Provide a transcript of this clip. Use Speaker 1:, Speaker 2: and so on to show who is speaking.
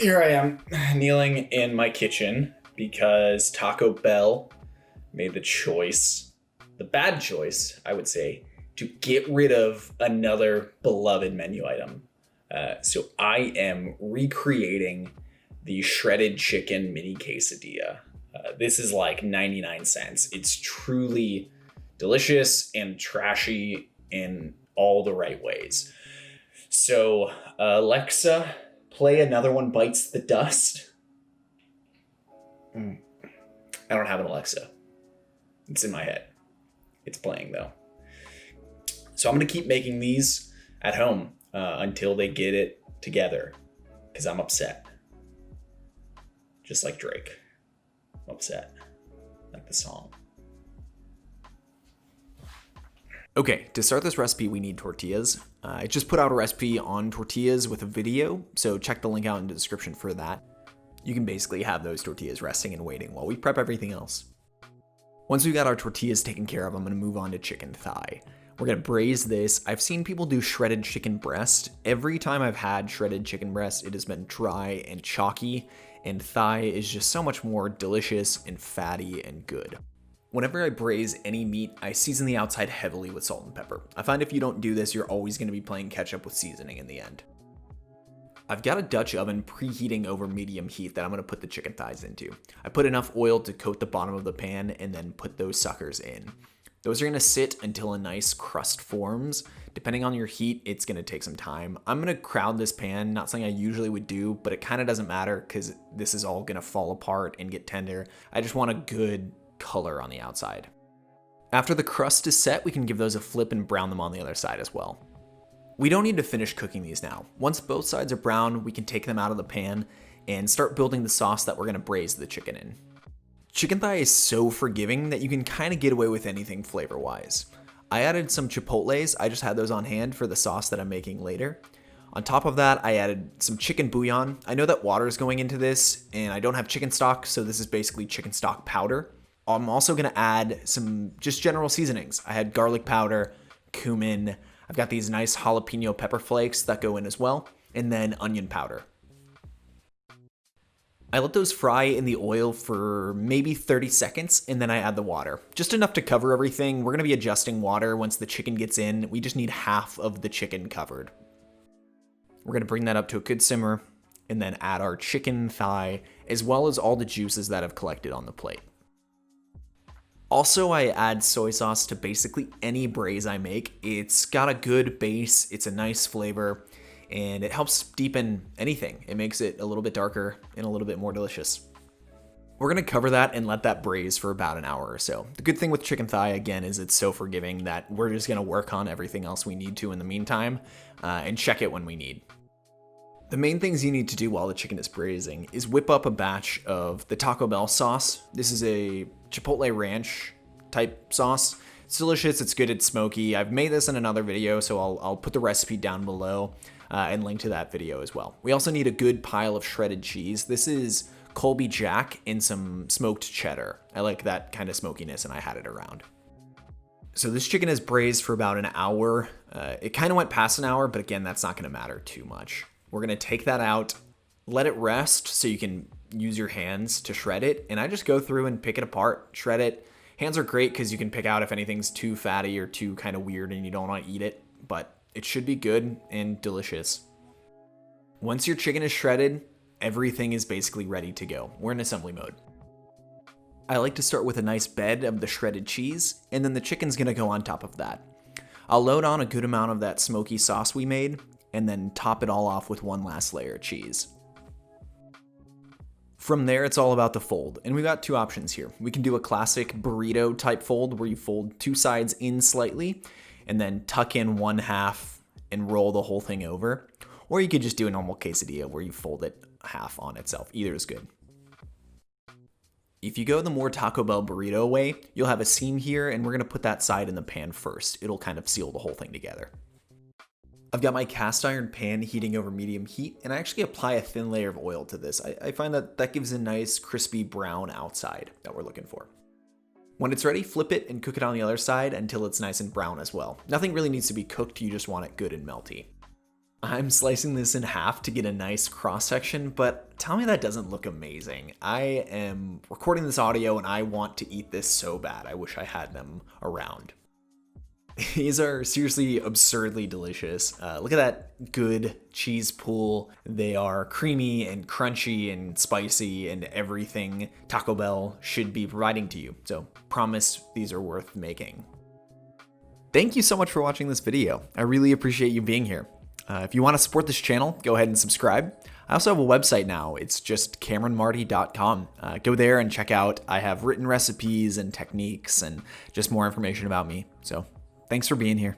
Speaker 1: Here I am, kneeling in my kitchen because Taco Bell made the bad choice, I would say, to get rid of another beloved menu item. So I am recreating the Shredded Chicken Mini Quesadilla. This is like 99 cents. It's truly delicious and trashy in all the right ways. So, Alexa, play Another One Bites the Dust. I don't have an Alexa. It's in my head. It's playing though. So I'm going to keep making these at home until they get it together because I'm upset. Just like Drake. I'm upset. Like the song.
Speaker 2: Okay, to start this recipe, we need tortillas. I just put out a recipe on tortillas with a video, so check the link out in the description for that. You can basically have those tortillas resting and waiting while we prep everything else. Once we got our tortillas taken care of, I'm gonna move on to chicken thigh. We're gonna braise this. I've seen people do shredded chicken breast. Every time I've had shredded chicken breast, it has been dry and chalky, and thigh is just so much more delicious and fatty and good. Whenever I braise any meat, I season the outside heavily with salt and pepper. I find if you don't do this, you're always going to be playing catch up with seasoning in the end. I've got a Dutch oven preheating over medium heat that I'm going to put the chicken thighs into. I put enough oil to coat the bottom of the pan and then put those suckers in. Those are going to sit until a nice crust forms. Depending on your heat, it's going to take some time. I'm going to crowd this pan, not something I usually would do, but it kind of doesn't matter because this is all going to fall apart and get tender. I just want a good color on the outside. After the crust is set, we can give those a flip and brown them on the other side as well. We don't need to finish cooking these now. Once both sides are brown, we can take them out of the pan and start building the sauce that we're going to braise the chicken in. Chicken thigh is so forgiving that you can kind of get away with anything flavor-wise. I added some chipotles. I just had those on hand for the sauce that I'm making later. On top of that, I added some chicken bouillon. I know that water is going into this, and I don't have chicken stock, so this is basically chicken stock powder. I'm also going to add some just general seasonings. I had garlic powder, cumin. I've got these nice jalapeno pepper flakes that go in as well, and then onion powder. I let those fry in the oil for maybe 30 seconds, and then I add the water. Just enough to cover everything. We're going to be adjusting water once the chicken gets in. We just need half of the chicken covered. We're going to bring that up to a good simmer, and then add our chicken thigh, as well as all the juices that I've collected on the plate. Also, I add soy sauce to basically any braise I make. It's got a good base, it's a nice flavor, and it helps deepen anything. It makes it a little bit darker and a little bit more delicious. We're gonna cover that and let that braise for about an hour or so. The good thing with chicken thigh, again, is it's so forgiving that we're just gonna work on everything else we need to in the meantime, and check it when we need. The main things you need to do while the chicken is braising is whip up a batch of the Taco Bell sauce. This is a Chipotle ranch type sauce. It's delicious, it's good, it's smoky. I've made this in another video, so I'll put the recipe down below and link to that video as well. We also need a good pile of shredded cheese. This is Colby Jack and some smoked cheddar. I like that kind of smokiness and I had it around. So this chicken is braised for about an hour. It kind of went past an hour, but again, that's not gonna matter too much. We're gonna take that out, let it rest so you can use your hands to shred it. And I just go through and pick it apart, shred it. Hands are great because you can pick out if anything's too fatty or too kind of weird and you don't want to eat it, but it should be good and delicious. Once your chicken is shredded, everything is basically ready to go. We're in assembly mode. I like to start with a nice bed of the shredded cheese, and then the chicken's gonna go on top of that. I'll load on a good amount of that smoky sauce we made, and then top it all off with one last layer of cheese. From there, it's all about the fold, and we've got two options here. We can do a classic burrito type fold where you fold two sides in slightly and then tuck in one half and roll the whole thing over. Or you could just do a normal quesadilla where you fold it half on itself. Either is good. If you go the more Taco Bell burrito way, you'll have a seam here, and we're gonna put that side in the pan first. It'll kind of seal the whole thing together. I've got my cast iron pan heating over medium heat, and I actually apply a thin layer of oil to this. I find that gives a nice crispy brown outside that we're looking for. When it's ready, flip it and cook it on the other side until it's nice and brown as well. Nothing really needs to be cooked, you just want it good and melty. I'm slicing this in half to get a nice cross section, but tell me that doesn't look amazing. I am recording this audio and I want to eat this so bad. I wish I had them around. These are seriously absurdly delicious. Look at that good cheese pool. They are creamy and crunchy and spicy and everything Taco Bell should be providing to you. So promise these are worth making. Thank you so much for watching this video. I really appreciate you being here. If you want to support this channel, go ahead and subscribe. I also have a website now. It's just CameronMarty.com. Go there and check out. I have written recipes and techniques and just more information about me. So thanks for being here.